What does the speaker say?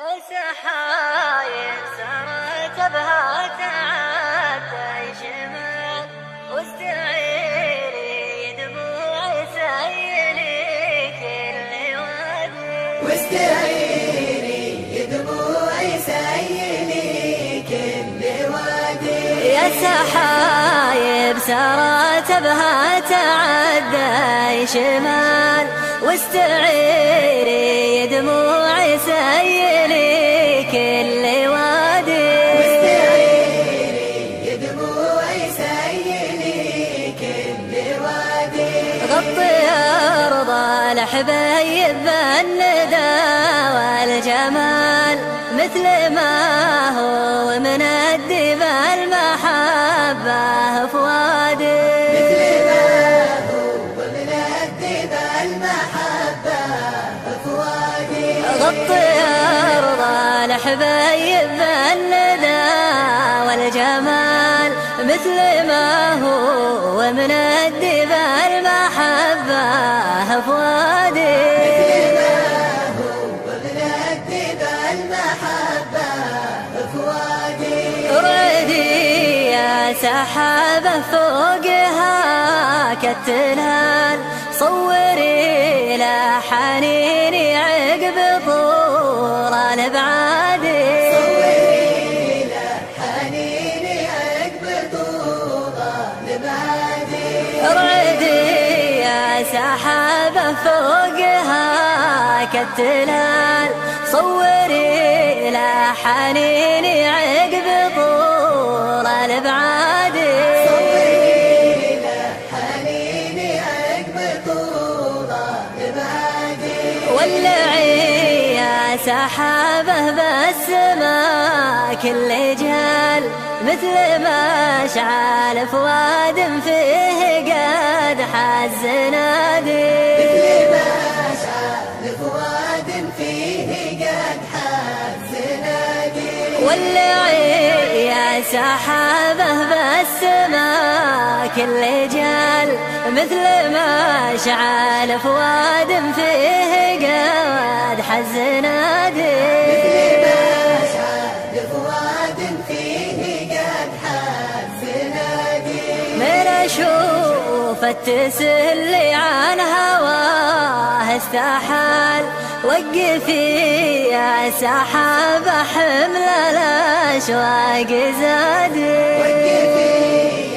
سحايب سرت بها تعدى شمال واستعيري دموع سيلي كل وادي واستعيري دموع سيلي كل وادي يا سحايب سرت بها تعدى شمال واستعيري دموع سيلي كل وادي واستعيري دموع سيلي كل وادي غطي أرض الحبيب بالندى والجمال مثل ما هو من الدب المحبة فؤادي غطي أرض الحبيب بالندى والجمال مثل ما هو ومن الدب المحبة فؤادي ارعدي يا سحابة فوقها كالتلال صوري لحنيني عقب طول الابعاد صوري لحنيني عقب طول الابعاد ارعدي يا سحابة فوقها كالتلال صوري لحنيني عقب طول الابعاد ولعي يا سحابة بالسما كل جال مثل ما اشعل فؤاد فيه قد حز نادي مثل ما اشعل فؤاد فيه قد حز نادي ولعي يا سحابة بالسما كل جال مثل ما اشعل فؤاد فيه قد حز نادي مثل ما اشعل فؤاد فيه قد حز نادي من اشوف التسلي عن هواه استحال وقفي يا سحابة حمل الاشواق زادي وقفي